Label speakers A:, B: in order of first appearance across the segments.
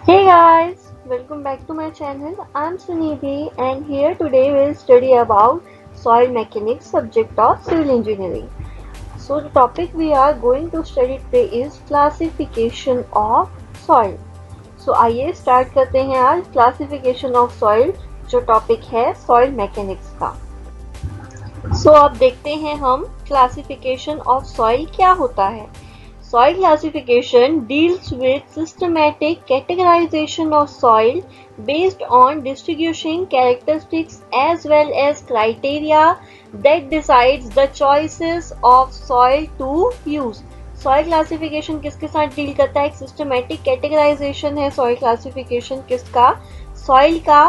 A: Hey guys, welcome back to my channel. I'm Sunidhi and here today we'll study about soil mechanics subject of civil engineering. So the topic we are going to study today is classification of soil. So आइए start करते हैं आज classification of soil जो topic है soil mechanics का. So अब देखते हैं हम classification of soil क्या होता है. Soil classification deals with systematic categorization of soil based on distinguishing characteristics as well as criteria that decides the choices of soil to use. Soil classification किसके साथ डील करता है? एक systematic categorization है soil classification किसका? soil का.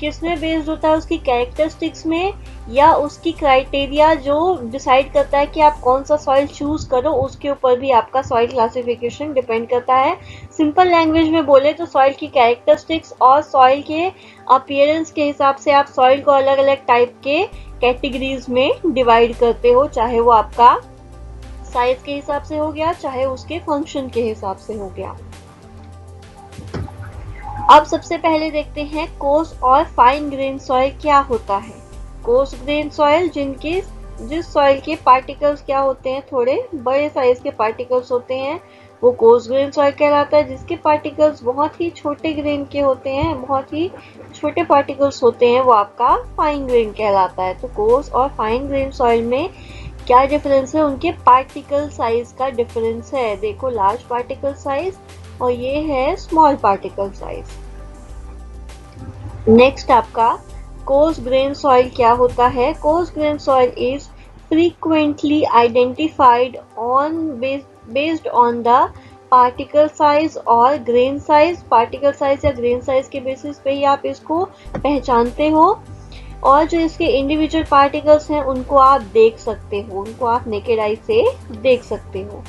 A: किसमें based होता है? उसकी कैरेक्टरिस्टिक्स में या उसकी क्राइटेरिया जो डिसाइड करता है कि आप कौन सा सॉइल चूज करो, उसके ऊपर भी आपका सॉइल क्लासिफिकेशन डिपेंड करता है. सिंपल लैंग्वेज में बोले तो सॉइल की कैरेक्टरिस्टिक्स और सॉइल के अपीयरेंस के हिसाब से आप सॉइल को अलग अलग टाइप के कैटेगरीज में डिवाइड करते हो, चाहे वो आपका साइज के हिसाब से हो गया, चाहे उसके फंक्शन के हिसाब से हो गया. अब सबसे पहले देखते हैं कोर्स और फाइन ग्रेन सॉइल क्या होता है. कोर्स ग्रेन सॉइल जिस सॉइल के पार्टिकल्स क्या होते हैं, थोड़े बड़े साइज के पार्टिकल्स होते हैं, वो कोर्स ग्रेन सॉइल कहलाता है. जिसके पार्टिकल्स बहुत ही छोटे ग्रेन के होते हैं, बहुत ही छोटे पार्टिकल्स होते हैं, वो आपका फाइन ग्रेन कहलाता है. तो कोर्स और फाइन ग्रेन सॉइल में क्या डिफरेंस है? उनके पार्टिकल साइज का डिफरेंस है. देखो, लार्ज पार्टिकल साइज और ये है स्मॉल पार्टिकल साइज. नेक्स्ट आपका कोर्स ग्रेन सॉइल क्या होता है? Coarse grain soil is frequently identified on based on the particle size और ग्रेन साइज. पार्टिकल साइज या ग्रेन साइज के बेसिस पे ही आप इसको पहचानते हो, और जो इसके इंडिविजुअल पार्टिकल्स हैं उनको आप देख सकते हो, उनको आप नेकेड आई से देख सकते हो.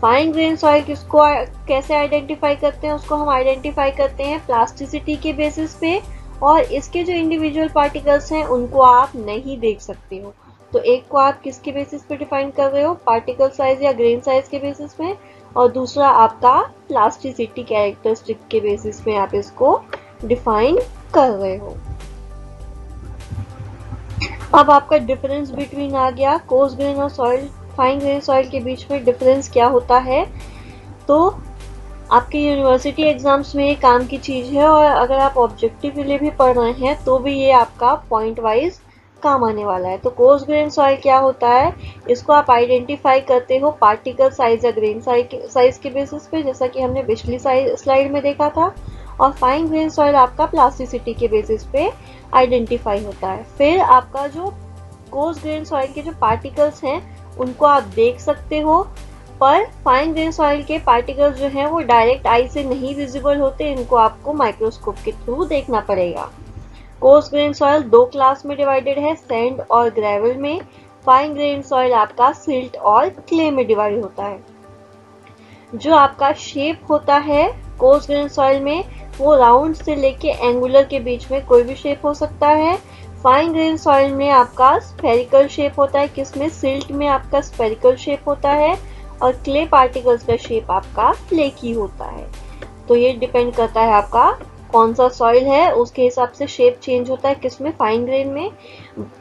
A: फाइन ग्रेन सॉइल किसको कैसे आइडेंटिफाई करते हैं? उसको हम आइडेंटिफाई करते हैं प्लास्टिसिटी के बेसिस पे, और इसके जो इंडिविजुअल पार्टिकल्स हैं उनको आप नहीं देख सकते हो. तो एक को आप किसके बेसिस पे डिफाइन कर रहे हो? पार्टिकल साइज या ग्रेन साइज के बेसिस पे, और दूसरा आपका प्लास्टिसिटी कैरेक्टरिस्टिक के बेसिस पे आप इसको डिफाइन कर रहे हो. अब आपका डिफरेंस बिटवीन आ गया कोर्स ग्रेन और सॉइल फाइन ग्रेन सॉइल के बीच में डिफरेंस क्या होता है. तो आपके यूनिवर्सिटी एग्जाम्स में ये काम की चीज है, और अगर आप ऑब्जेक्टिव के लिए भी पढ़ रहे हैं तो भी ये आपका पॉइंट वाइज काम आने वाला है. तो कोर्स ग्रेन सॉइल क्या होता है? इसको आप आइडेंटिफाई करते हो पार्टिकल साइज या ग्रेन साइज के बेसिस पे, जैसा कि हमने पिछली स्लाइड में देखा था. और फाइन ग्रेन सॉइल आपका प्लास्टिसिटी के बेसिस पे आइडेंटिफाई होता है. फिर आपका जो कोर्स ग्रेन सॉइल के जो पार्टिकल्स हैं उनको आप देख सकते हो, पर फाइन ग्रेन सॉइल के पार्टिकल्स जो हैं वो डायरेक्ट आई से नहीं विजिबल होते, इनको आपको माइक्रोस्कोप के थ्रू देखना पड़ेगा. कोर्स ग्रेन सॉइल दो क्लास में डिवाइडेड है, सैंड और ग्रेवल में. फाइन ग्रेन सॉइल आपका सिल्ट और क्ले में डिवाइड होता है. जो आपका शेप होता है कोर्स ग्रेन सॉइल में, वो राउंड से लेके एंगुलर के बीच में कोई भी शेप हो सकता है. फाइन ग्रेन सॉइल में आपका स्फेरिकल शेप होता है, किसमें? सिल्ट में आपका स्फेरिकल शेप होता है, और क्ले पार्टिकल्स का शेप आपका फ्लेकी होता है. तो ये डिपेंड करता है आपका कौन सा सॉइल है, उसके हिसाब से शेप चेंज होता है. किसमें? फाइन ग्रेन में.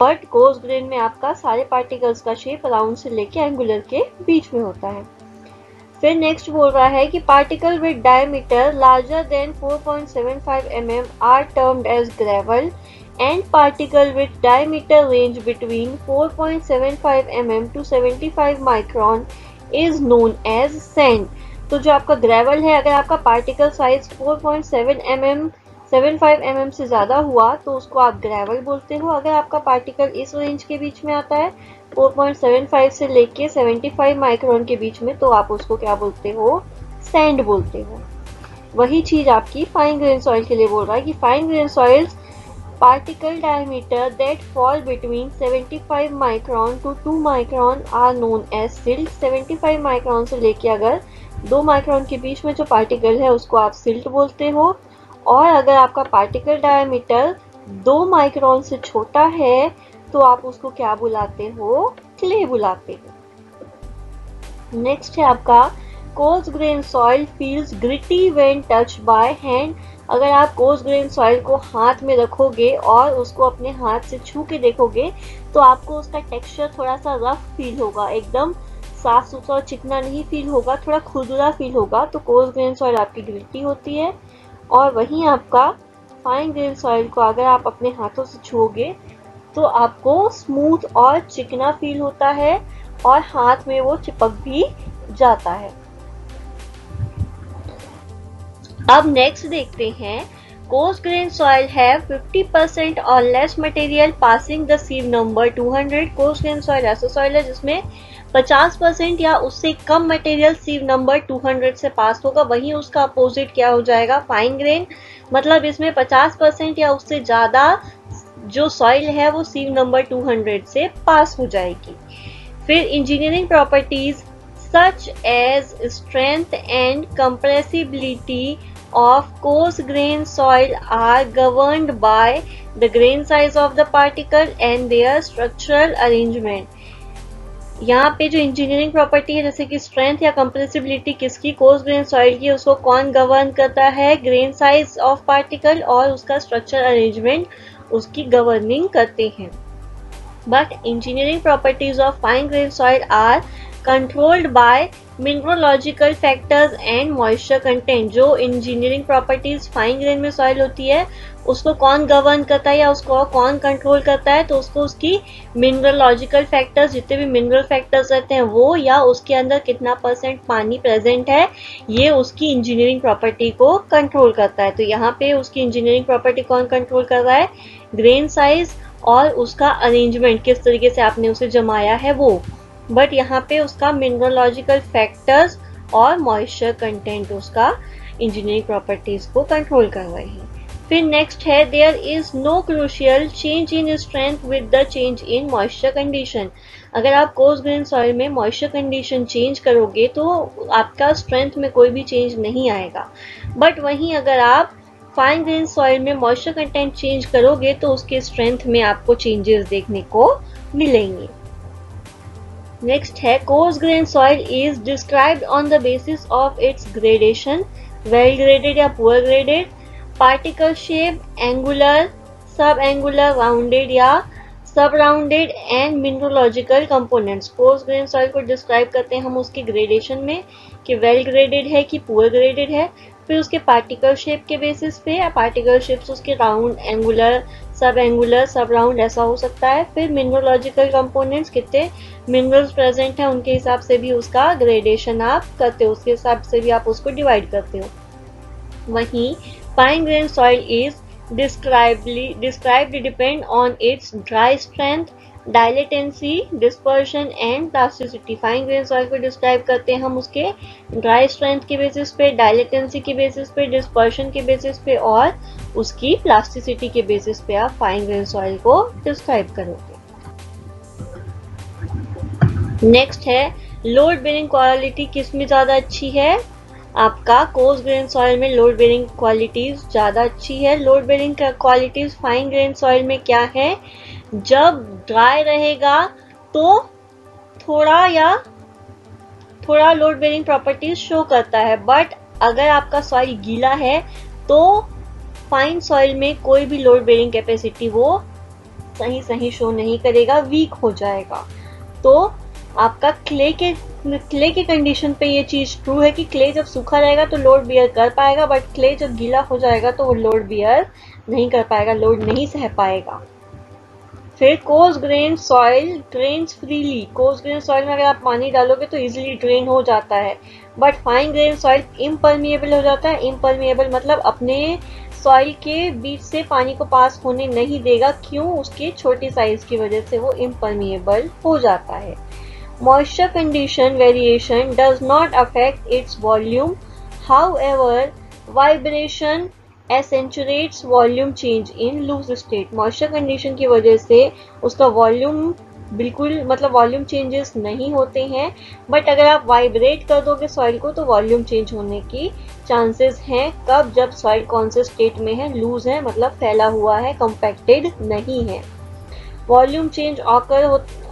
A: बट कोर्स ग्रेन में आपका सारे पार्टिकल्स का शेप राउंड से लेके एंगुलर के बीच में होता है. फिर नेक्स्ट बोल रहा है कि particle with diameter larger than 4.75 mm are termed as gravel, and particle with diameter range between 4.75 mm to 75 micron is known as sand. तो जो आपका ग्रेवल है, अगर आपका पार्टिकल साइज 4.7 mm 75 mm से ज़्यादा हुआ तो उसको आप ग्रेवल बोलते हो. अगर आपका पार्टिकल इस रेंज के बीच में आता है 4.75 से लेके 75 माइक्रोन के बीच में, तो आप उसको क्या बोलते हो? सैंड बोलते हो. वही चीज़ आपकी फाइन ग्रेन सॉइल के लिए बोल रहा है कि fine grain soils particle diameter that fall between 75 micron to 2 micron are known as silt. 75 micron से लेके अगर 2 माइक्रोन के बीच में जो पार्टिकल है उसको आप सिल्ट बोलते हो, और अगर आपका पार्टिकल डायमीटर 2 माइक्रोन से छोटा है तो आप उसको क्या बुलाते हो? क्ले बुलाते हो. नेक्स्ट है आपका coarse grain soil feels gritty when touched by hand. अगर आप कोर्स ग्रेन सॉइल को हाथ में रखोगे और उसको अपने हाथ से छू के देखोगे तो आपको उसका टेक्सचर थोड़ा सा रफ फील होगा, एकदम साफ सुथरा और चिकना नहीं फील होगा, थोड़ा खुरदुरा फील होगा। तो कोर्स ग्रेन सॉइल आपकी ग्रिटी होती है। और वहीं आपका फाइन ग्रेन सॉइल को अगर आप अपने हाथों से छुओगे तो आपको स्मूथ और चिकना फील होता है और हाथ में वो चिपक भी जाता है। अब नेक्स्ट देखते हैं, कोर्स ग्रेन सॉइल हैव 50% और less material passing the सीव number 200। Course grain soil ऐसा सॉइल है जिसमें 50% या उससे कम मटेरियल सीव नंबर 200 से पास होगा। वहीं उसका अपोजिट क्या हो जाएगा, फाइन ग्रेन, मतलब इसमें 50% या उससे ज्यादा जो सॉइल है वो सीव नंबर 200 से पास हो जाएगी। फिर engineering properties such as strength and compressibility of coarse grain soil are governed by the grain size of the particle and their structural arrangement। यहाँ पे जो इंजीनियरिंग प्रॉपर्टी है जैसे कि स्ट्रेंथ या कंप्रेसिबिलिटी किसकी, कोर्स ग्रेन सॉइल की, उसको कौन गवर्न करता है, ग्रेन साइज ऑफ पार्टिकल और उसका स्ट्रक्चर अरेंजमेंट उसकी गवर्निंग करते हैं। But engineering properties of fine grain soil are controlled by mineralogical factors and moisture content. जो इंजीनियरिंग प्रॉपर्टीज फाइन ग्रेन में सॉइल होती है उसको कौन गवर्न करता है या उसको कौन कंट्रोल करता है, तो उसको उसकी मिनरोलॉजिकल फैक्टर्स, जितने भी मिनरल फैक्टर्स रहते हैं वो, या उसके अंदर कितना % पानी प्रेजेंट है, ये उसकी इंजीनियरिंग प्रॉपर्टी को कंट्रोल करता है। तो यहाँ पे उसकी इंजीनियरिंग प्रॉपर्टी कौन कंट्रोल कर रहा है, ग्रेन साइज और उसका अरेंजमेंट, किस तरीके से आपने उसे जमाया है वो। बट यहाँ पे उसका मिनरोलॉजिकल फैक्टर्स और मॉइस्चर कंटेंट उसका इंजीनियरिंग प्रॉपर्टीज को कंट्रोल कर रहे हैं। फिर नेक्स्ट है, there is no crucial change in strength with the change in moisture condition. अगर आप कोर्स ग्रेन सॉइल में मॉइस्चर कंडीशन चेंज करोगे तो आपका स्ट्रेंथ में कोई भी चेंज नहीं आएगा। बट वहीं अगर आप फाइन ग्रेन सॉइल में मॉइस्चर कंटेंट चेंज करोगे तो उसके स्ट्रेंथ में आपको चेंजेस देखने को मिलेंगे। नेक्स्ट है, coarse grain soil is described on the basis of its gradation, well graded या poor graded, particle shape, angular, sub angular, rounded या sub rounded and mineralogical components. Coarse grain soil को describe करते हैं हम उसके gradation में कि well graded है कि पुअर ग्रेडेड है, फिर उसके पार्टिकल शेप के बेसिस पे, या पार्टिकल शेप्स उसके राउंड, एंगुलर, सब राउंड ऐसा हो सकता है। फिर मिनरोलॉजिकल कंपोनेंट्स, कितने मिनरल्स प्रेजेंट हैं उनके हिसाब से भी उसका ग्रेडेशन आप करते हो, उसके हिसाब से भी आप उसको डिवाइड करते हो। वहीं fine grain soil is described depend on its dry strength, dilatancy, dispersion and plasticity। Fine grain soil को डिस्क्राइब करते हैं हम उसके ड्राई स्ट्रेंथ के बेसिस पे, डायलेटेंसी के बेसिस पे, डिस्पर्शन के बेसिस पे और उसकी प्लास्टिसिटी के बेसिस पे आप फाइन ग्रेन सॉइल को डिस्क्राइब करोगे। नेक्स्ट है, लोड बेरिंग क्वालिटी किस में ज्यादा अच्छी है, आपका कोर्स ग्रेन सॉइल में लोड बेरिंग क्वालिटीज ज्यादा अच्छी है। Load bearing qualities fine grain soil में क्या है, जब ड्राई रहेगा तो थोड़ा लोड बेरिंग प्रॉपर्टीज शो करता है, बट अगर आपका सॉइल गीला है तो फाइन सॉइल में कोई भी लोड बेरिंग कैपेसिटी वो सही शो नहीं करेगा, वीक हो जाएगा। तो आपका क्ले के कंडीशन पे ये चीज ट्रू है कि क्ले जब सूखा रहेगा तो लोड बियर कर पाएगा, बट क्ले जब गीला हो जाएगा तो वो लोड बियर नहीं कर पाएगा, लोड नहीं सह पाएगा। फिर course grain soil drains freely. Course grain soil में अगर आप पानी डालोगे तो इजीली ड्रेन हो जाता है, but fine grain soil impermeable हो जाता है। इम्परमिएबल मतलब अपने सॉइल के बीच से पानी को पास होने नहीं देगा, क्यों, उसके छोटी साइज की वजह से वो इम्परमिएबल हो जाता है। Moisture condition variation does not affect its volume. However, vibration accentuates volume change in loose state. Moisture condition की वजह से उसका वॉल्यूम बिल्कुल वॉल्यूम चेंजेस नहीं होते हैं, बट अगर आप वाइब्रेट कर दोगे सॉइल को तो वॉल्यूम चेंज होने की चांसेस हैं। कब, जब सॉइल कौन से स्टेट में है, लूज है मतलब फैला हुआ है, कंपैक्टेड नहीं है। वॉल्यूम चेंज ऑकर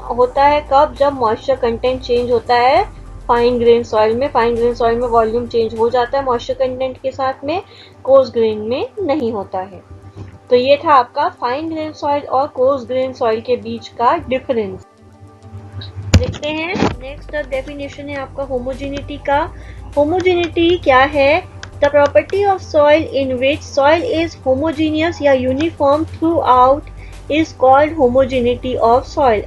A: होता है कब, जब मॉइस्चर कंटेंट चेंज होता है फाइन ग्रेन सॉइल में। फाइन ग्रेन सॉइल में वॉल्यूम चेंज हो जाता है मॉइस्चर कंटेंट के साथ में, कोर्स ग्रेन में नहीं होता है। तो ये था आपका फाइन ग्रेन सॉइल और कोर्स ग्रेन सॉइल के बीच का डिफरेंस। देखते हैं नेक्स्ट डेफिनेशन है आपका होमोजेनिटी का। होमोजेनिटी क्या है? The property of soil in which soil is homogeneous या uniform throughout is called homogeneity of soil.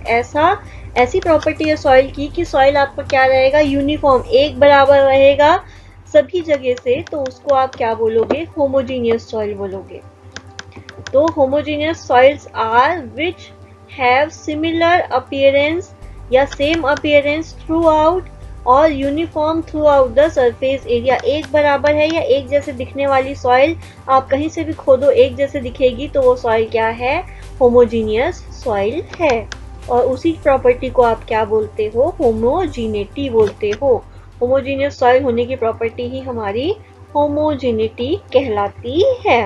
A: ऐसी प्रॉपर्टी है सॉइल की कि सॉइल आपका क्या रहेगा? यूनिफॉर्म, एक बराबर रहेगा सभी जगह से, तो उसको आप क्या बोलोगे? होमोजीनियस सॉइल बोलोगे। तो homogeneous soils are which have similar appearance या सेम अपीयरेंस थ्रू आउट और uniform throughout the surface area. एक बराबर है या एक जैसे दिखने वाली सॉइल आप कहीं से भी खोदो एक जैसे दिखेगी, तो वो सॉइल क्या है? होमोजीनियस सॉइल है। और उसी प्रॉपर्टी को आप क्या बोलते हो? होमोजीनिटी बोलते हो। होमोजीनियस सॉइल होने की प्रॉपर्टी ही हमारी होमोजीनिटी कहलाती है।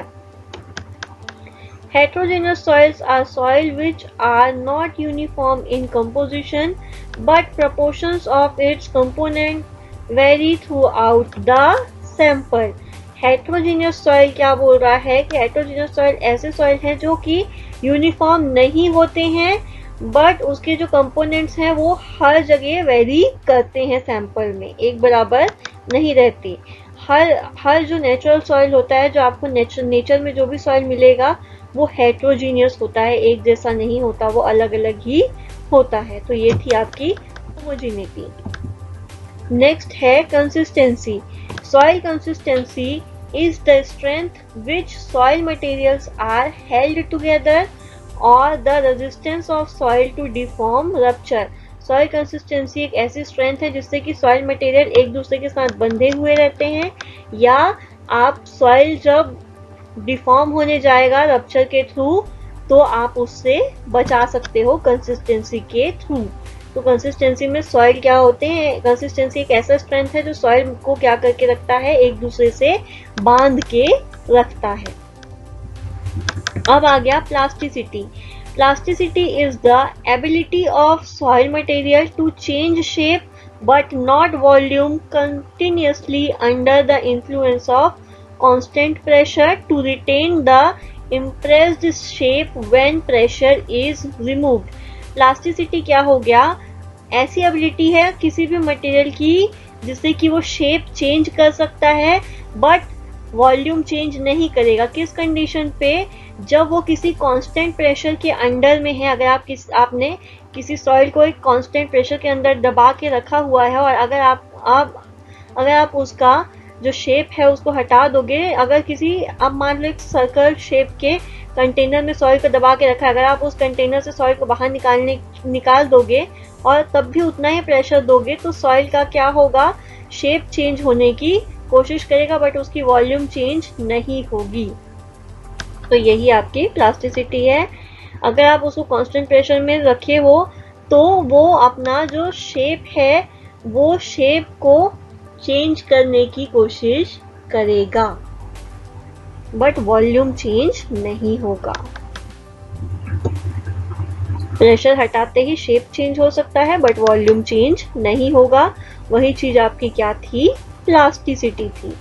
A: Heterogeneous soils are soil which are not uniform in composition, but proportions of its component vary throughout the sample. Heterogeneous soil क्या बोल रहा है कि heterogeneous soil ऐसे soil हैं जो कि यूनिफॉर्म नहीं होते हैं, बट उसके जो कंपोनेंट्स हैं वो हर जगह वेरी करते हैं, सैंपल में एक बराबर नहीं रहते। हर जो नेचुरल सॉइल होता है, जो आपको नेचर में जो भी सॉइल मिलेगा वो हेट्रोजीनियस होता है, एक जैसा नहीं होता, वो अलग अलग ही होता है। तो ये थी आपकी होमोजेनिटी। नेक्स्ट है consistency. Soil consistency is the strength which soil materials are held together or the resistance of soil to deform rupture. Soil consistency एक ऐसी स्ट्रेंथ है जिससे कि सॉइल मटेरियल एक दूसरे के साथ बंधे हुए रहते हैं, या आप सॉइल जब डिफॉर्म होने जाएगा रप्चर के थ्रू तो आप उससे बचा सकते हो कंसिस्टेंसी के थ्रू। तो कंसिस्टेंसी में सॉइल क्या होते हैं? कंसिस्टेंसी एक ऐसा स्ट्रेंथ है जो सॉइल को क्या करके रखता है? एक दूसरे से बांध के रखता है। अब आ गया plasticity. Plasticity is the ability of soil material to change shape but not volume continuously under the influence of constant pressure to retain the impressed shape when pressure is removed. Plasticity क्या हो गया? ऐसी ability है किसी भी material की जिससे कि वो शेप चेंज कर सकता है बट वॉल्यूम चेंज नहीं करेगा। किस कंडीशन पे? जब वो किसी कांस्टेंट प्रेशर के अंडर में है। अगर आपने किसी सॉइल को एक कांस्टेंट प्रेशर के अंदर दबा के रखा हुआ है और अगर आप उसका जो शेप है उसको हटा दोगे, अगर किसी आप मान लो एक सर्कल शेप के कंटेनर में सॉइल को दबा के रखा है, अगर आप उस कंटेनर से सॉइल को बाहर निकाल दोगे और तब भी उतना ही प्रेशर दोगे तो सॉइल का क्या होगा? शेप चेंज होने की कोशिश करेगा बट उसकी वॉल्यूम चेंज नहीं होगी। तो यही आपकी प्लास्टिसिटी है। अगर आप उसको कांस्टेंट प्रेशर में रखे हो तो वो अपना जो शेप है वो शेप को चेंज करने की कोशिश करेगा बट वॉल्यूम चेंज नहीं होगा। प्रेशर हटाते ही शेप चेंज हो सकता है बट वॉल्यूम चेंज नहीं होगा। वही चीज आपकी क्या थी? प्लास्टिसिटी थी।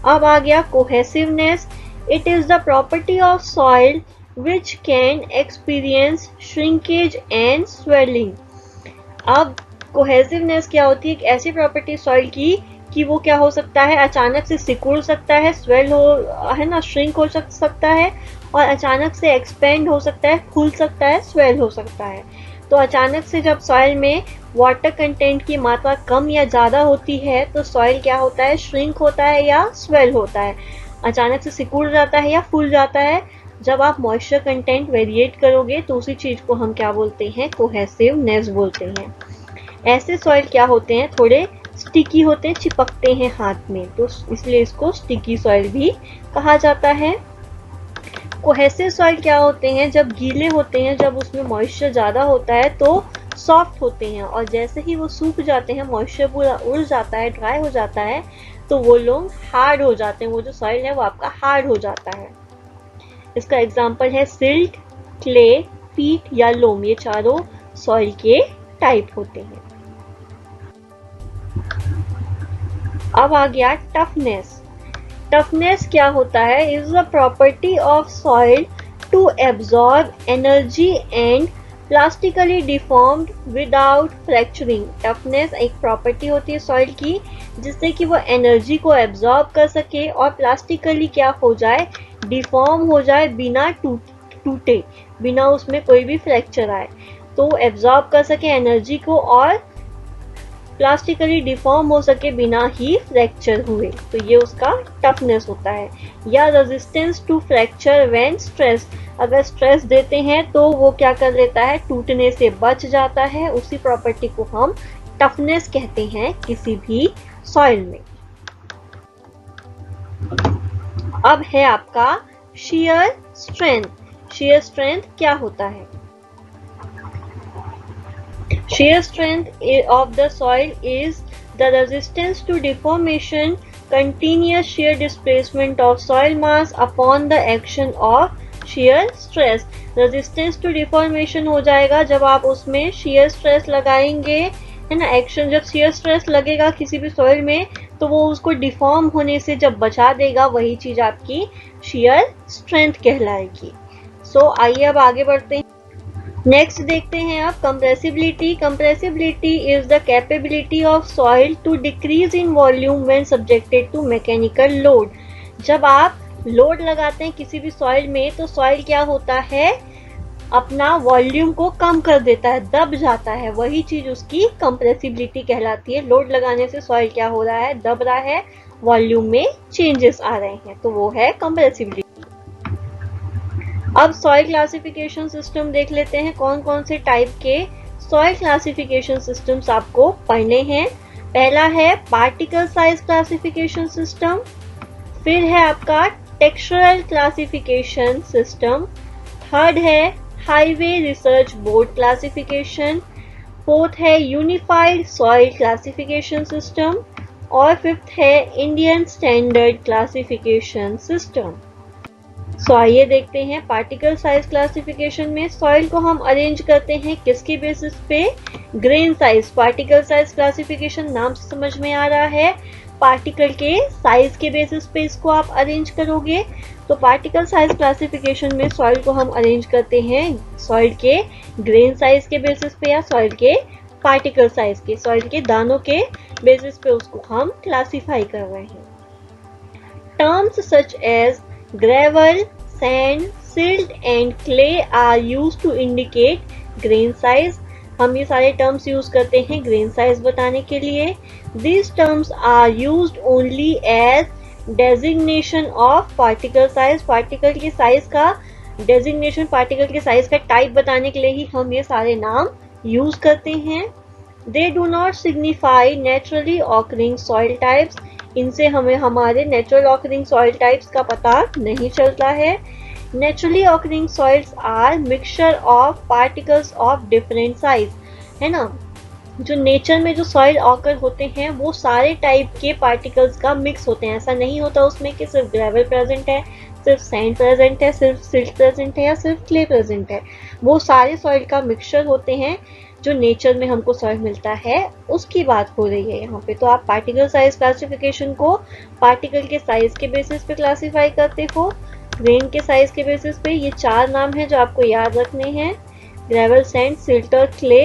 A: अब आ गया cohesiveness. It is the property of soil which can experience shrinkage and swelling. अब कोहेसिवनेस क्या होती है? एक ऐसी प्रॉपर्टी सॉइल की कि वो क्या हो सकता है? अचानक से सिकुड़ सकता है, स्वेल हो है ना, श्रिंक हो सकता है, और अचानक से एक्सपेंड हो सकता है, फूल सकता है, स्वेल हो सकता है। तो अचानक से जब सॉइल में वाटर कंटेंट की मात्रा कम या ज़्यादा होती है तो सॉइल क्या होता है? श्रिंक होता है या स्वेल होता है, अचानक से सिकुड़ जाता है या फूल जाता है। जब आप मॉइस्चर कंटेंट वेरिएट करोगे तो उसी चीज को हम क्या बोलते हैं? कोहेसिवनेस बोलते हैं। ऐसे सॉइल क्या होते हैं? थोड़े स्टिकी होते हैं, चिपकते हैं हाथ में, तो इसलिए इसको स्टिकी सॉइल भी कहा जाता है। कोहेसिव सॉइल क्या होते हैं? जब गीले होते हैं, जब उसमें मॉइस्चर ज्यादा होता है तो सॉफ्ट होते हैं, और जैसे ही वो सूख जाते हैं, मॉइस्चर पूरा उड़ जाता है, ड्राई हो जाता है, तो वो लोग हार्ड हो जाते हैं। वो जो सॉइल है वो आपका हार्ड हो जाता है। इसका एग्जाम्पल है सिल्ट, क्ले, पीट या लोम। ये चारों सॉइल के टाइप होते हैं। अब आ गया टफनेस। टफनेस क्या होता है? Is the property of soil to absorb energy and plastically deformed without fracturing. Toughness एक प्रॉपर्टी होती है सॉइल की जिससे कि वो एनर्जी को एब्जॉर्ब कर सके और प्लास्टिकली क्या हो जाए, डिफॉर्म हो जाए, बिना टूटे, बिना उसमें कोई भी फ्रैक्चर आए, तो एब्जॉर्ब कर सके एनर्जी को और प्लास्टिकली डिफॉर्म हो सके बिना ही फ्रैक्चर हुए, तो ये उसका टफनेस होता है। या resistance to fracture when stress, अगर स्ट्रेस देते हैं तो वो क्या कर लेता है, टूटने से बच जाता है। उसी प्रॉपर्टी को हम टफनेस कहते हैं किसी भी सॉइल में। अब है आपका shear strength। shear strength क्या होता है? shear strength of the soil is the resistance to deformation, continuous shear displacement of soil mass upon the action of shear stress। resistance to deformation हो जाएगा जब आप उसमें shear stress लगाएंगे, है ना। एक्शन जब shear stress लगेगा किसी भी सॉइल में तो वो उसको डिफॉर्म होने से जब बचा देगा, वही चीज आपकी shear strength कहलाएगी। आइए अब आगे बढ़ते हैं। नेक्स्ट देखते हैं आप compressibility. Compressibility is the capability of soil to decrease in volume when subjected to mechanical load. जब आप लोड लगाते हैं किसी भी सॉइल में तो सॉइल क्या होता है, अपना वॉल्यूम को कम कर देता है, दब जाता है, वही चीज उसकी कंप्रेसिबिलिटी कहलाती है। लोड लगाने से सॉइल क्या हो रहा है, दब रहा है, वॉल्यूम में चेंजेस आ रहे हैं, तो वो है कंप्रेसिबिलिटी। अब सॉइल क्लासिफिकेशन सिस्टम देख लेते हैं, कौन कौन से टाइप के सॉइल क्लासिफिकेशन सिस्टम्स आपको पढ़ने हैं। पहला है पार्टिकल साइज क्लासिफिकेशन सिस्टम, फिर है आपका टेक्सचरल क्लासिफिकेशन सिस्टम, थर्ड है highway research board classification, fourth है यूनिफाइड सॉइल क्लासिफिकेशन सिस्टम और फिफ्थ है इंडियन स्टैंडर्ड क्लासिफिकेशन सिस्टम। आइए देखते हैं पार्टिकल साइज क्लासिफिकेशन में सॉइल को हम अरेंज करते हैं किसके बेसिस पे, grain size. Particle size classification नाम से समझ में आ रहा है, पार्टिकल के साइज के बेसिस पे इसको आप अरेंज करोगे। तो पार्टिकल साइज क्लासिफिकेशन में सॉइल को हम अरेंज करते हैं सॉइल के ग्रेन साइज के बेसिस पे या सॉइल के पार्टिकल साइज के, सॉइल के दानों के बेसिस पे उसको हम क्लासिफाई कर रहे हैं। Terms such as gravel, sand, silt and clay are used to indicate grain size। हम ये सारे टर्म्स यूज करते हैं ग्रेन साइज बताने के लिए। These terms are used only as designation of particle size। Particle के साइज का डेजिग्नेशन, पार्टिकल के साइज का टाइप बताने के लिए ही हम ये सारे नाम यूज करते हैं। They do not signify naturally occurring soil types। इनसे हमें हमारे नेचुरल ऑकरिंग सॉइल टाइप्स का पता नहीं चलता है। Naturally occurring soils are mixture of particles of different size, है ना। जो नेचर में जो सॉइल ऑकर होते हैं वो सारे टाइप के पार्टिकल्स का मिक्स होते हैं। ऐसा नहीं होता उसमें कि सिर्फ ग्रेवल प्रेजेंट है, सिर्फ सैंड प्रेजेंट है, सिर्फ सिल्ट प्रेजेंट है या सिर्फ क्ले प्रेजेंट है। वो सारे सॉइल का मिक्सचर होते हैं जो नेचर में हमको सॉइल मिलता है, उसकी बात हो रही है यहाँ पे। तो आप पार्टिकल साइज क्लासिफिकेशन को पार्टिकल के साइज के बेसिस पे क्लासिफाई करते हो, ग्रेन के साइज के बेसिस पे। ये चार नाम हैं जो आपको याद रखने हैं, ग्रेवल, सैंड, सिल्ट और क्ले।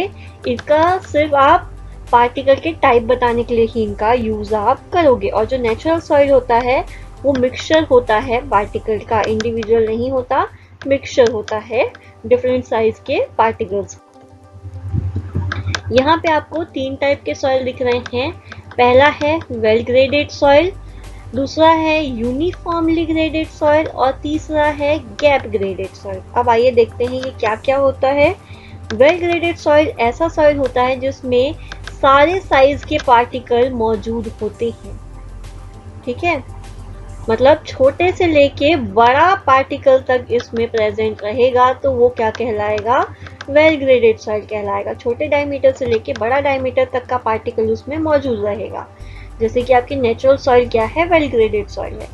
A: इनका सिर्फ आप पार्टिकल के टाइप बताने के लिए ही इनका यूज आप करोगे। और जो नेचुरल सॉइल होता है वो मिक्सचर होता है पार्टिकल का, इंडिविजुअल नहीं होता, मिक्सचर होता है डिफरेंट साइज के पार्टिकल्स। यहाँ पे आपको तीन टाइप के सॉइल दिख रहे हैं। पहला है वेल ग्रेडेड सॉइल, दूसरा है यूनिफॉर्मली ग्रेडेड सॉइल और तीसरा है गैप ग्रेडेड सॉइल। अब आइए देखते हैं ये क्या क्या होता है। वेल ग्रेडेड सॉइल ऐसा सॉइल होता है जिसमें सारे साइज के पार्टिकल मौजूद होते हैं, ठीक है। मतलब छोटे से लेके बड़ा पार्टिकल तक इसमें प्रेजेंट रहेगा तो वो क्या कहलाएगा, वेल ग्रेडेड सॉइल कहलाएगा। छोटे डायमीटर से लेके बड़ा डायमीटर तक का पार्टिकल उसमें मौजूद रहेगा। जैसे कि आपकी नेचुरल सॉइल क्या है, वेल ग्रेडेड सॉइल है।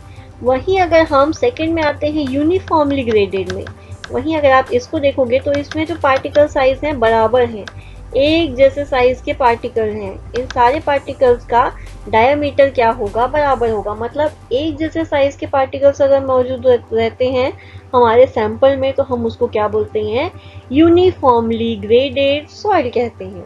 A: वहीं अगर हम सेकंड में आते हैं यूनिफॉर्मली ग्रेडेड में, वहीं अगर आप इसको देखोगे तो इसमें जो पार्टिकल साइज है बराबर है, एक जैसे साइज के पार्टिकल हैं, इन सारे पार्टिकल्स का डायमीटर क्या होगा, बराबर होगा। मतलब एक जैसे साइज के पार्टिकल्स अगर मौजूद रहते हैं हमारे सैंपल में तो हम उसको क्या बोलते हैं, यूनिफॉर्मली ग्रेडेड सॉइल कहते हैं।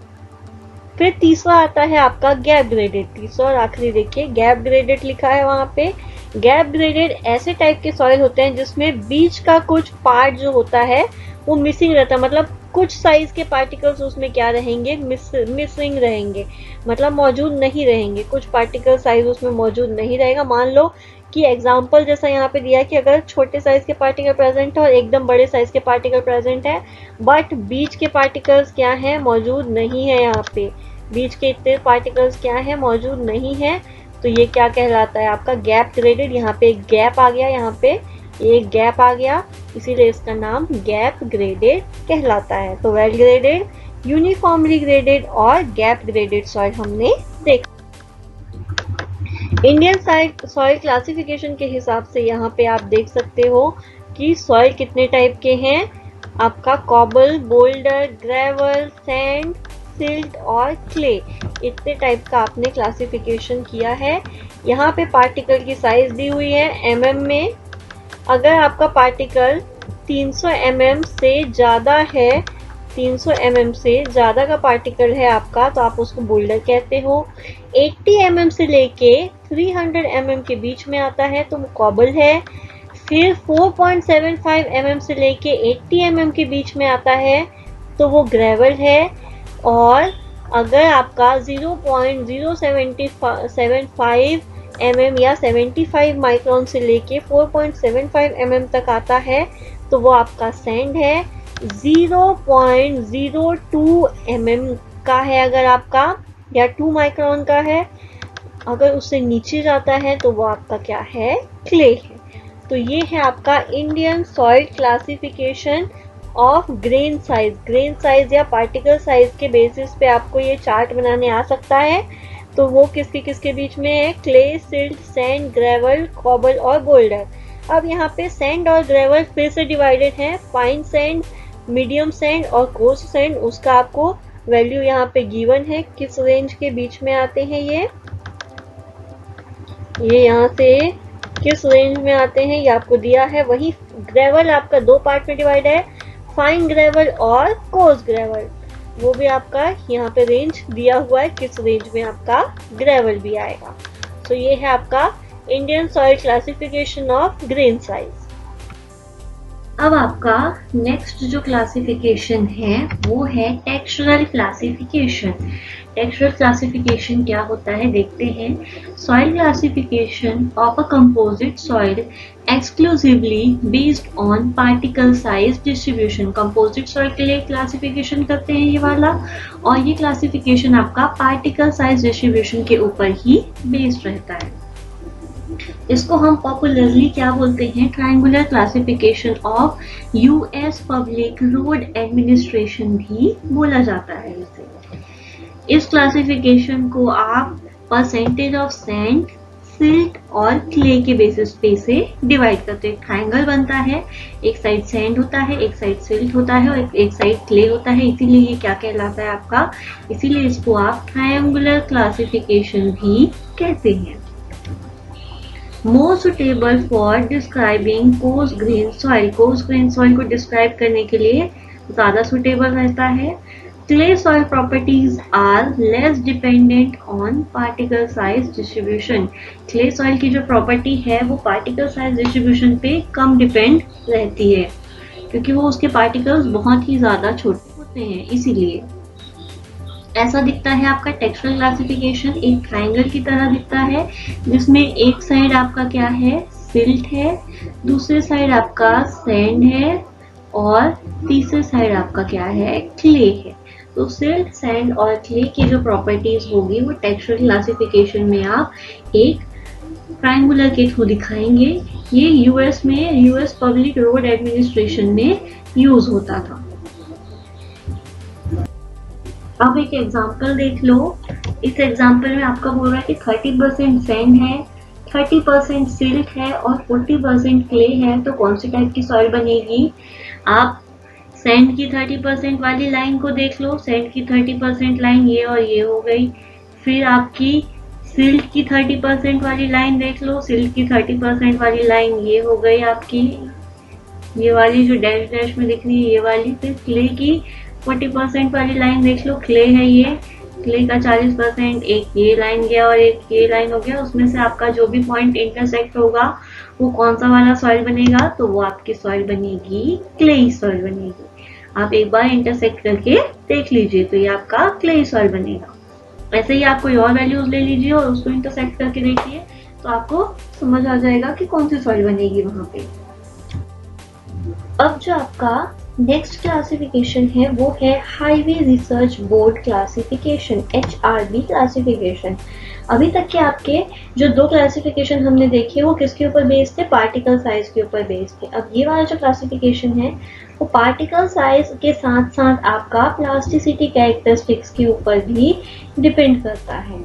A: फिर तीसरा आता है आपका गैप ग्रेडेड। तीसरा और आखिरी देखिए, गैप ग्रेडेड लिखा है वहां पे। गैप ग्रेडेड ऐसे टाइप के सॉइल होते हैं जिसमें बीच का कुछ पार्ट जो होता है वो मिसिंग रहता है, मतलब कुछ साइज के पार्टिकल्स उसमें क्या रहेंगे, मिसिंग रहेंगे, मतलब मौजूद नहीं रहेंगे, कुछ पार्टिकल साइज उसमें मौजूद नहीं रहेगा। मान लो कि एग्जाम्पल जैसा यहाँ पे दिया है कि अगर छोटे साइज के पार्टिकल प्रेजेंट है और एकदम बड़े साइज के पार्टिकल प्रेजेंट है, बट बीच के पार्टिकल्स क्या है, मौजूद नहीं है। यहाँ पे बीच के इतने पार्टिकल्स क्या है, मौजूद नहीं है। तो ये क्या कहलाता है आपका गैप ग्रेडेड। यहाँ पे एक गैप आ गया, यहाँ पे एक गैप आ गया, इसीलिए इसका नाम गैप ग्रेडेड कहलाता है। तो वेल ग्रेडेड, यूनिफॉर्मली ग्रेडेड और गैप ग्रेडेड सॉइल हमने देखा। इंडियन सॉइल क्लासिफिकेशन के हिसाब से यहाँ पे आप देख सकते हो कि सॉइल कितने टाइप के हैं। आपका cobble, boulder, gravel, sand, silt और क्ले, इतने टाइप का आपने क्लासिफिकेशन किया है। यहाँ पे पार्टिकल की साइज दी हुई है mm में। अगर आपका पार्टिकल 300 mm से ज़्यादा है, 300 mm से ज़्यादा का पार्टिकल है आपका, तो आप उसको बोल्डर कहते हो। 80 mm से लेके 300 mm के बीच में आता है तो वो कॉबल है। फिर 4.75 mm से लेके 80 mm के बीच में आता है तो वो ग्रेवल है। और अगर आपका 0.075 mm या 75 माइक्रोन से लेके 4.75 mm तक आता है तो वो आपका सैंड है। 0.02 mm का है अगर आपका, या 2 माइक्रोन का है, अगर उससे नीचे जाता है तो वो आपका क्या है, क्ले है। तो ये है आपका Indian soil classification of grain size. Grain size या पार्टिकल साइज के बेसिस पे आपको ये चार्ट बनाने आ सकता है। तो वो किसके बीच में है, clay, silt, sand, gravel, cobble और बोल्डर। अब यहाँ पे सैंड और ग्रेवल फिर से डिवाइडेड है, फाइन सैंड, मीडियम सैंड और कोर्स सैंड। उसका आपको वैल्यू यहाँ पे गिवन है, किस रेंज के बीच में आते हैं ये यहाँ से किस रेंज में आते हैं ये आपको दिया है। वही ग्रेवल आपका 2 पार्ट में डिवाइड है, फाइन ग्रेवल और कोर्स ग्रेवल, वो भी आपका यहाँ पे रेंज दिया हुआ है, किस रेंज में आपका ग्रेवल भी आएगा। तो ये है आपका Indian soil classification of grain size. अब आपका नेक्स्ट जो क्लासिफिकेशन है वो है टेक्सचरल क्लासिफिकेशन। टेक्सचरल क्लासिफिकेशन क्या होता है देखते हैं। Soil classification of a composite soil exclusively based on particle size distribution. Composite soil के लिए क्लासिफिकेशन करते हैं ये वाला, और ये क्लासिफिकेशन आपका पार्टिकल साइज डिस्ट्रीब्यूशन के ऊपर ही बेस्ड रहता है। इसको हम पॉपुलरली क्या बोलते हैं, triangular classification of US public road administration भी बोला जाता है इसे। इस क्लासिफिकेशन को आप परसेंटेज ऑफ सैंड, सिल्ट और क्ले के बेसिस पे से डिवाइड करते हैं। ट्रायंगल बनता है, एक साइड सैंड होता है, एक साइड सिल्ट होता है और एक साइड क्ले होता है, इसीलिए ये क्या कहलाता है आपका, इसीलिए इसको आप ट्रायंगुलर क्लासिफिकेशन भी कहते हैं। More suitable for describing coarse grain soil. Coarse grain soil को डिस्क्राइब करने के लिए ज्यादा सुटेबल रहता है। Clay soil properties are less dependent on particle size distribution. Clay soil की जो प्रॉपर्टी है वो पार्टिकल साइज डिस्ट्रीब्यूशन पे कम डिपेंड रहती है, क्योंकि वो उसके पार्टिकल्स बहुत ही ज्यादा छोटे होते हैं, इसीलिए ऐसा दिखता है आपका टेक्सचरल क्लासिफिकेशन। एक ट्रायंगल की तरह दिखता है जिसमें एक साइड आपका क्या है, सिल्ट है, दूसरे साइड आपका सैंड है और तीसरे साइड आपका क्या है, क्ले है। तो सिल्ट, सैंड और क्ले की जो प्रॉपर्टीज होगी वो टेक्सचरल क्लासिफिकेशन में आप एक ट्रायंगुलर के थ्रू दिखाएंगे। ये यूएस में यूएस पब्लिक रोड एडमिनिस्ट्रेशन में यूज होता था। अब एक एग्जांपल देख लो। इस एग्जांपल में आपका बोल रहा है कि 30% सैंड है, 30% सिल्ट है और 40% क्ले है, तो कौन सी टाइप की सॉइल बनेगी। आप सैंड की 30% वाली लाइन को देख लो, सैंड की 30% लाइन ये और ये हो गई। फिर आपकी सिल्ट की 30% वाली लाइन देख लो, सिल्ट की 30% वाली लाइन ये हो गई आपकी, ये वाली जो डैश डैश में दिख रही है ये वाली। फिर क्ले की 40% वाली लाइन देख लो, क्ले है ये, क्ले का 40%, एक ये लाइन गया और एक ये लाइन हो गया। उसमें से आपका जो भी पॉइंट इंटरसेक्ट होगा वो कौन सा वाला सॉइल बनेगा, तो वो आपकी सॉइल बनेगी क्लेई सॉइल बनेगी। आप एक बार इंटरसेक्ट करके देख लीजिए तो ये आपका क्लेई सॉइल बनेगा। ऐसे ही आप कोई और वैल्यूज ले लीजिए और उसको इंटरसेक्ट करके देखिए तो आपको समझ आ जाएगा कि कौन सी सॉइल बनेगी वहां पे। अब जो आपका नेक्स्ट क्लासिफिकेशन है वो है highway research board classification, HRB classification. अभी तक के आपके जो दो क्लासिफिकेशन हमने देखे वो किसके ऊपर बेस्ड थे, पार्टिकल साइज के ऊपर बेस्ड थे। अब ये वाला जो क्लासिफिकेशन है वो पार्टिकल साइज के साथ साथ आपका प्लास्टिसिटी कैरेक्टरिस्टिक्स के ऊपर भी डिपेंड करता है।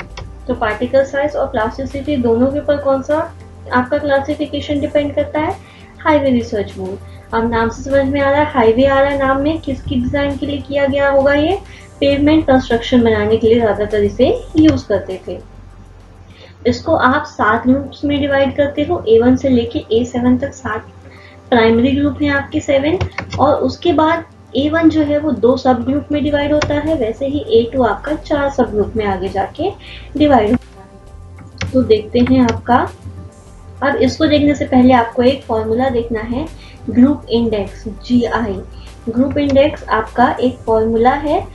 A: तो पार्टिकल साइज और प्लास्टिसिटी दोनों के ऊपर कौन सा आपका क्लासिफिकेशन डिपेंड करता है, हाईवे रिसर्च बोर्ड। अब नाम से समझ में आ रहा है, हाईवे आ रहा है नाम में, किसकी डिजाइन के लिए किया गया होगा, ये पेवमेंट कंस्ट्रक्शन बनाने के लिए ज्यादातर इसे यूज करते थे। इसको आप 7 ग्रुप्स में डिवाइड करते हो, A1 से लेके A7 तक 7 प्राइमरी ग्रुप हैं आपके 7, और उसके बाद A1 जो है वो 2 सब ग्रुप में डिवाइड होता है, वैसे ही A2 आपका 4 सब ग्रुप में आगे जाके डिवाइड होता है। तो देखते हैं आपका, अब इसको देखने से पहले आपको एक फॉर्मूला देखना है, group index GI। Group index आपका एक फॉर्मूला है,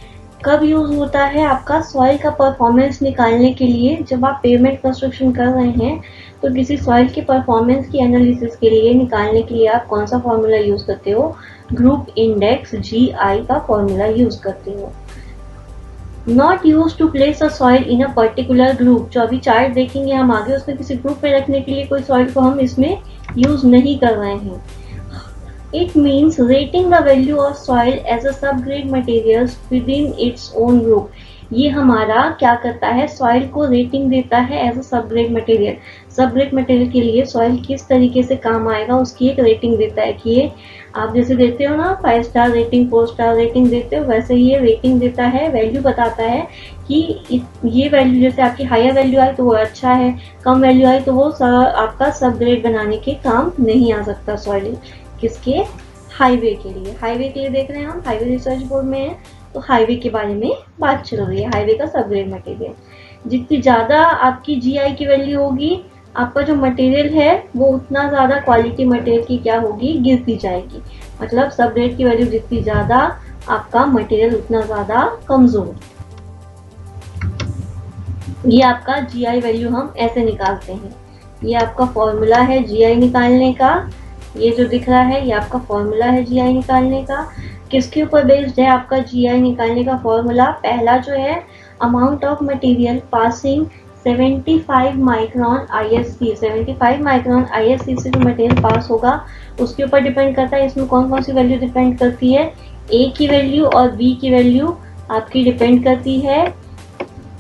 A: कब यूज होता है आपका सॉइल का परफॉर्मेंस निकालने के लिए। जब आप पेवमेंट कंस्ट्रक्शन कर रहे हैं तो किसी सॉइल की परफॉर्मेंस की एनालिसिस के लिए निकालने के लिए आप कौन सा फॉर्मूला यूज करते हो, ग्रुप इंडेक्स GI का फॉर्मूला यूज करते हो। Not use to place a soil in a particular group, जो अभी चार्ट देखेंगे हम आगे, उसमें किसी ग्रुप में रखने के लिए कोई सॉइल को हम इसमें यूज नहीं कर रहे हैं। It means rating the value of soil as a subgrade materials within its own group. ये हमारा क्या करता है, सॉइल को रेटिंग देता है as a subgrade material. Subgrade material के लिए सॉइल किस तरीके से काम आएगा उसकी एक रेटिंग देता है कि ये आप जैसे देते हो ना 5 स्टार रेटिंग 4 स्टार रेटिंग देते हो, वैसे ही ये रेटिंग देता है, वैल्यू बताता है कि ये वैल्यू जैसे आपकी हायर वैल्यू आई तो वो अच्छा है, कम वैल्यू आई तो वो आपका सबग्रेड बनाने के काम नहीं आ सकता सॉइल। किसके, हाईवे के लिए। हाईवे के लिए देख रहे हैं हम, हाईवे रिसर्च बोर्ड में है तो हाईवे के बारे में बात चल रही है, हाईवे का सबग्रेड मटेरियल। जितनी ज्यादा आपकी GI की वैल्यू होगी, आपका जो मटेरियल है वो उतना ज्यादा क्वालिटी मटेरियल की क्या होगी, गिरती जाएगी। मतलब सबग्रेड की वैल्यू जितनी ज्यादा, आपका मटेरियल उतना ज्यादा कमजोर। ये आपका GI वैल्यू हम ऐसे निकालते हैं, ये आपका फॉर्मूला है GI निकालने का। ये जो दिख रहा है ये आपका फॉर्मूला है GI निकालने का। किसके ऊपर बेस्ड है आपका GI निकालने का फॉर्मूला, पहला जो है amount of material passing 75 micron ISC, 75 micron ISC से जो मटेरियल पास होगा उसके ऊपर डिपेंड करता है। इसमें कौन कौन सी वैल्यू डिपेंड करती है, A की वैल्यू और B की वैल्यू आपकी डिपेंड करती है।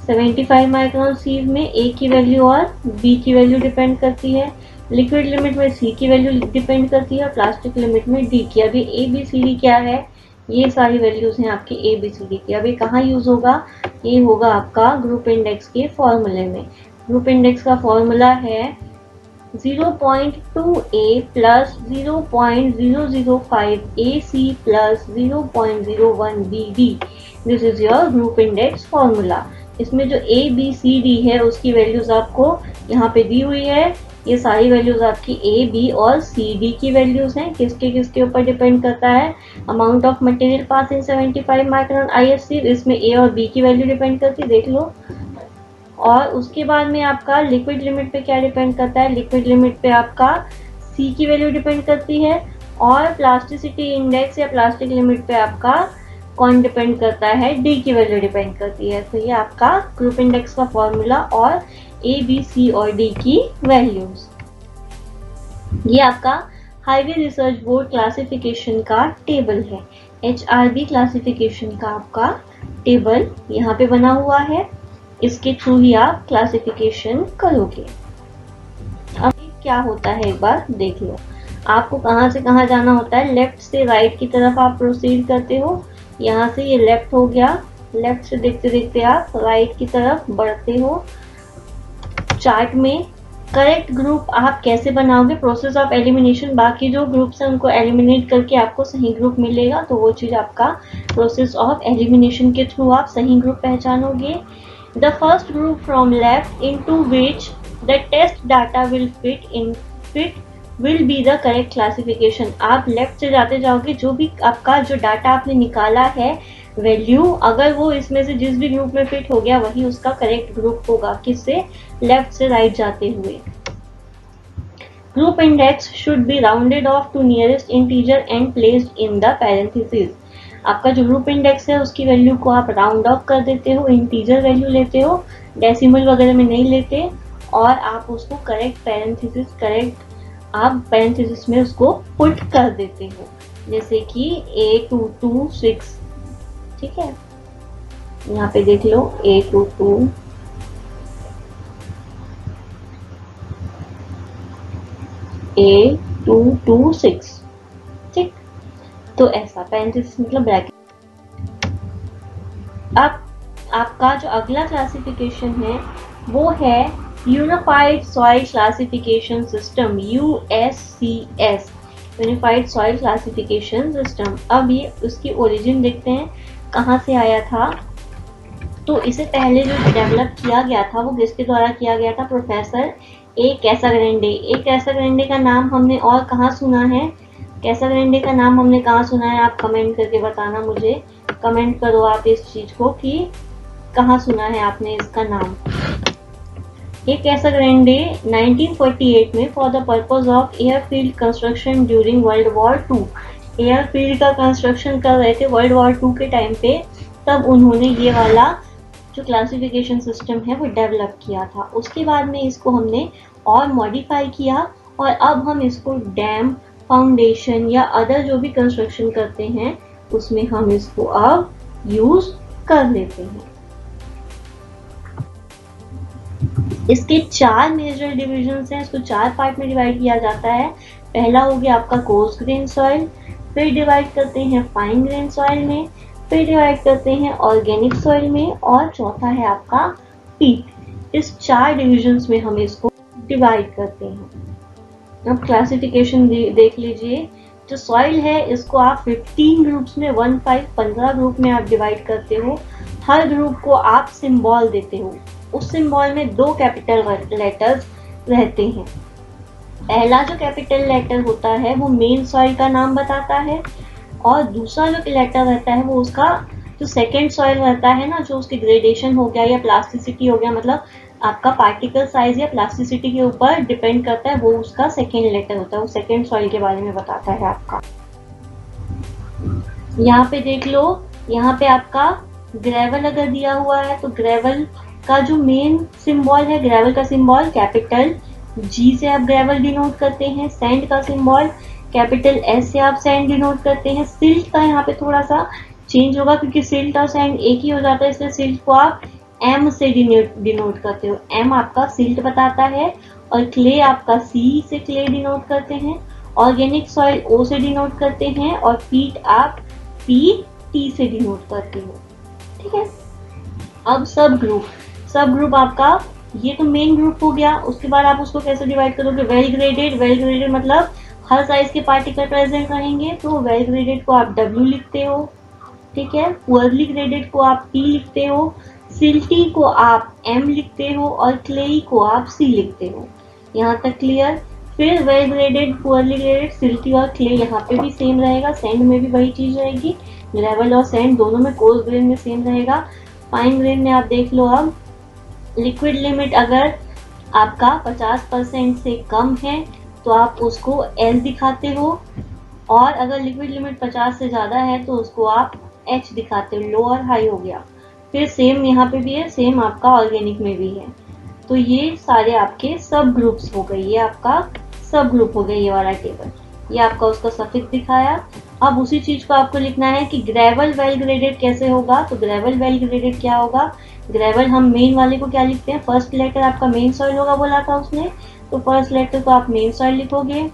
A: 75 माइक्रोन सीव में A की वैल्यू और B की वैल्यू डिपेंड करती है। लिक्विड लिमिट में C की वैल्यू डिपेंड करती है, प्लास्टिक लिमिट में D की। अभी ABCD क्या है, ये सारी वैल्यूज हैं आपकी ABCD की। अभी कहाँ यूज होगा, ये होगा आपका ग्रुप इंडेक्स के फॉर्मूले में। ग्रुप इंडेक्स का फॉर्मूला है 0.2A plus 0.005 AC plus 0.01 BD। This is your group index formula. इसमें जो ABCD है उसकी वैल्यूज आपको यहाँ पे दी हुई है। ये सारी वैल्यूज आपकी A, B और CD की वैल्यूज हैं। किसके किसके ऊपर डिपेंड करता है, amount of material passing 75 micron ISC, इसमें A और B की वैल्यू डिपेंड करती है, देख लो। और उसके बाद में आपका लिक्विड लिमिट पे क्या डिपेंड करता है, लिक्विड लिमिट पे आपका C की वैल्यू डिपेंड करती है। और प्लास्टिसिटी इंडेक्स या प्लास्टिक लिमिट पे आपका कौन डिपेंड करता है, D की वैल्यू डिपेंड करती है। तो ये आपका ग्रुप इंडेक्स का फॉर्मूला और A, B, C और D की वैल्यूज। ये आपका हाईवे रिसर्च बोर्ड क्लासिफिकेशन का टेबल है, HRB क्लासिफिकेशन का आपका टेबल यहाँ पे बना हुआ है। इसके थ्रू ही आप क्लासिफिकेशन करोगे। अब क्या होता है एक बार देख लो। आपको कहाँ से कहाँ जाना होता है, लेफ्ट से राइट की तरफ आप प्रोसीड करते हो। यहाँ से ये लेफ्ट हो गया, लेफ्ट से देखते देखते आप राइट की तरफ बढ़ते हो। चार्ट में करेक्ट ग्रुप आप कैसे बनाओगे, प्रोसेस ऑफ एलिमिनेशन, बाकी जो ग्रुप्स हैं उनको एलिमिनेट करके आपको सही ग्रुप मिलेगा, तो वो चीज़ आपका प्रोसेस ऑफ एलिमिनेशन के थ्रू आप सही ग्रुप पहचानोगे। The first group from left into which the test data will fit will be the correct classification. आप लेफ्ट से जाते जाओगे, जो भी आपका जो डाटा आपने निकाला है वैल्यू, अगर वो इसमें से जिस भी ग्रुप में फिट हो गया वही उसका करेक्ट ग्रुप होगा, किससे, लेफ्ट से राइट जाते हुए। Group index should be rounded off to nearest integer and placed in the parenthesis. आपका जो ग्रुप इंडेक्स है उसकी वैल्यू को आप राउंड ऑफ कर देते हो, इंटीजर वैल्यू लेते हो, डेसिमल वगैरह में नहीं लेते, और आप उसको करेक्ट पैरेंथेसिस में उसको पुट कर देते हो, जैसे कि A226, ठीक है, यहाँ पे देख लो A22 A226, ठीक। तो ऐसा पैरेंथेसिस मतलब ब्रैकेट। अब आपका जो अगला क्लासिफिकेशन है वो है unified soil classification system, USCS, unified soil classification system. अब ये उसकी ओरिजिन देखते हैं कहाँ से आया था। तो इसे पहले जो डेवलप किया गया था वो किसके द्वारा किया गया था, प्रोफेसर ए कैसाग्रेंडे का नाम हमने और कहाँ सुना है, कैसाग्रेंडे का नाम हमने कहाँ सुना है, आप कमेंट करके बताना मुझे, कमेंट करो आप इस चीज को कि कहाँ सुना है आपने इसका नाम। ए कैसाग्रेंडे 1948 में for the purpose of airfield construction during world war 2, airfield का कंस्ट्रक्शन कर रहे थे वर्ल्ड वॉर 2 के टाइम पे, तब उन्होंने ये वाला जो क्लासिफिकेशन सिस्टम है वो डेवलप किया था। उसके बाद में इसको हमने और मॉडिफाई किया, और अब हम इसको डैम, फाउंडेशन या अदर जो भी कंस्ट्रक्शन करते हैं उसमें हम इसको अब यूज कर लेते हैं। इसके 4 मेजर डिविजन्स हैं, इसको 4 पार्ट में डिवाइड किया जाता है। पहला हो गया आपका कोर्स ग्रेन सॉइल, फिर डिवाइड करते हैं फाइन ग्रेन सॉइल में, फिर डिवाइड करते हैं ऑर्गेनिक सॉइल में, और चौथा है आपका पीट। इस 4 डिविजन्स में हम इसको डिवाइड करते हैं। अब क्लासिफिकेशन देख लीजिए। जो सॉइल है इसको आप 15 ग्रुप्स में 15 ग्रुप में आप डिवाइड करते हो। हर ग्रुप को आप सिंबल देते हो, उस सिंबल में 2 कैपिटल लेटर्स रहते हैं। पहला जो कैपिटल लेटर होता है वो मेन सॉइल का नाम बताता है, और दूसरा जो लेटर रहता है वो उसका जो सेकेंड सॉइल रहता है ना, जो उसकी ग्रेडेशन हो गया या प्लास्टिसिटी हो गया, मतलब आपका पार्टिकल साइज या प्लास्टिसिटी के ऊपर डिपेंड करता है, वो उसका सेकेंड लेटर होता है, वो सेकेंड सॉइल के बारे में बताता है आपका। यहाँ पे देख लो, यहाँ पे आपका ग्रेवल अगर दिया हुआ है तो ग्रेवल का जो मेन सिंबल है, ग्रेवल का सिंबल कैपिटल G से आप ग्रेवल डिनोट करते हैं। सैंड का सिंबल कैपिटल S से आप सैंड डिनोट करते हैं। सिल्ट का यहाँ पे थोड़ा सा चेंज होगा क्योंकि सिल्ट और सैंड एक ही हो जाता है, इसलिए सिल्ट को आप M से डिनोट करते हो। M आपका सिल्ट बताता है, और क्ले आपका C से क्ले डिनोट करते हैं। ऑर्गेनिक सॉइल O से डिनोट करते हैं, और पीट आप PT से डिनोट करते हो, ठीक है। अब सब ग्रुप आपका, ये तो मेन ग्रुप हो गया। उसके बाद आप उसको कैसे डिवाइड करोगे, वेल ग्रेडेड मतलब हर साइज के पार्टिकल प्रेजेंट रहेंगे, तो वेल ग्रेडेड को आप W लिखते हो, ठीक है। पुअरली ग्रेडेड को आप P लिखते हो, सिल्टी को आप M लिखते हो, और क्लेई को आप C लिखते हो। यहाँ तक क्लियर। फिर well graded, poorly graded, silty और क्ले यहाँ पे भी सेम रहेगा, सैंड में भी वही चीज रहेगी, ग्रेवल और सैंड दोनों में कोर्स ग्रेन में सेम रहेगा। फाइन ग्रेन में आप देख लो, अब लिक्विड लिमिट अगर आपका 50% से कम है तो आप उसको L दिखाते हो, और अगर लिक्विड लिमिट 50 से ज़्यादा है तो उसको आप H दिखाते हो, लो और हाई हो गया। फिर सेम यहाँ पे भी है, सेम आपका ऑर्गेनिक में भी है। तो ये सारे आपके सब ग्रुप्स हो गए, ये आपका सब ग्रुप हो गया, ये वाला टेबल, ये आपका उसका सफिक्स दिखाया। अब उसी चीज को आपको लिखना है कि ग्रेवल वेल ग्रेडेड कैसे होगा। तो ग्रेवल वेल ग्रेडेड क्या होगा, ग्रेवल हम मेन वाले को क्या लिखते हैं, फर्स्ट लेटर आपका मेन सॉइल होगा बोला था उसने, तो फर्स्ट लेटर को आप मेन सॉइल लिखोगे।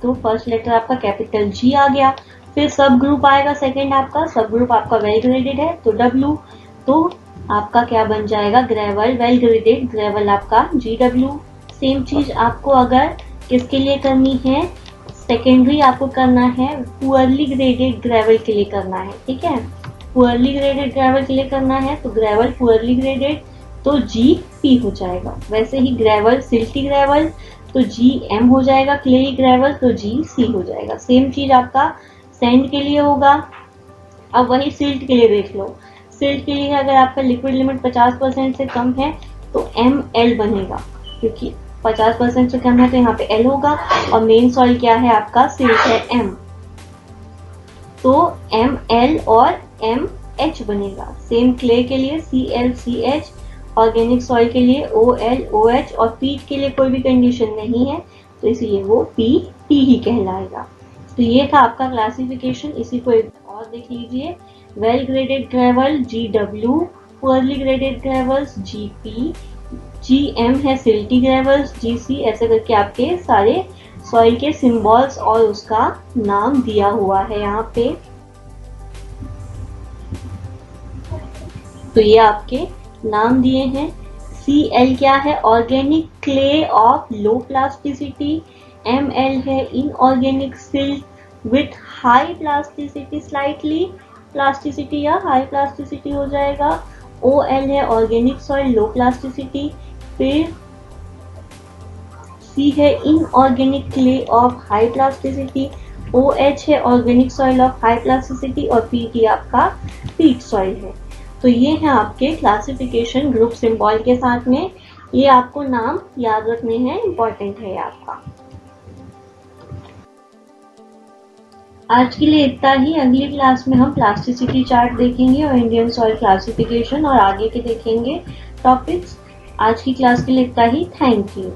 A: तो फर्स्ट लेटर आपका कैपिटल G आ गया। फिर सब ग्रुप आएगा सेकंड आपका, सब ग्रुप आपका वेल ग्रेडेड है तो W, तो आपका क्या बन जाएगा ग्रेवल, वेल ग्रेडेड ग्रेवल आपका GW। सेम चीज आपको अगर किसके लिए करनी है, सेकेंडरी आपको करना है पुअरली ग्रेडेड ग्रेवल के लिए करना है, ठीक है। पुअरली ग्रेडेड ग्रेवल के लिए करना है तो ग्रेवल पुअरली ग्रेडेड तो GP हो जाएगा। वैसे ही ग्रेवल सिल्टी ग्रेवल तो GM हो जाएगा, क्लेई ग्रेवल तो GC हो जाएगा। सेम चीज आपका सैंड के लिए होगा। अब वही सिल्ट के लिए देख लो, सिल्ट के लिए अगर आपका लिक्विड लिमिट 50% से कम है तो ML बनेगा, क्योंकि 50% से कम है तो यहाँ पे L होगा, और मेन सॉइल क्या है आपका सिल्ट है M, तो ML और MH बनेगा। सेम क्ले के लिए ClCH, ऑर्गेनिक सॉइल के लिए OLOH, और पीट के लिए कोई भी कंडीशन नहीं है तो इसलिए वो PP ही कहलाएगा। तो ये था आपका क्लासिफिकेशन। इसी को एक और देख लीजिए, well graded gravel GW, poorly graded gravels GP, GM है सिल्टी ग्रेवल्स GC, ऐसे करके आपके सारे सॉइल के सिंबल्स और उसका नाम दिया हुआ है यहाँ पे। तो ये आपके नाम दिए हैं। CL क्या है, organic clay of low plasticity. ML है inorganic silt with high plasticity, slightly plasticity या हाई प्लास्टिसिटी हो जाएगा। OL है ऑर्गेनिक सॉइल लो प्लास्टिसिटी। फिर C है inorganic clay of high plasticity. OH है organic soil of high plasticity, और PT आपका पीट सॉइल है। तो ये है आपके क्लासिफिकेशन ग्रुप सिंबल के साथ में, ये आपको नाम याद रखने हैं, इंपॉर्टेंट है आपका। आज के लिए इतना ही। अगली क्लास में हम प्लास्टिसिटी चार्ट देखेंगे और इंडियन सॉइल क्लासिफिकेशन और आगे के देखेंगे टॉपिक्स। आज की क्लास के लिए इतना ही। Thank you.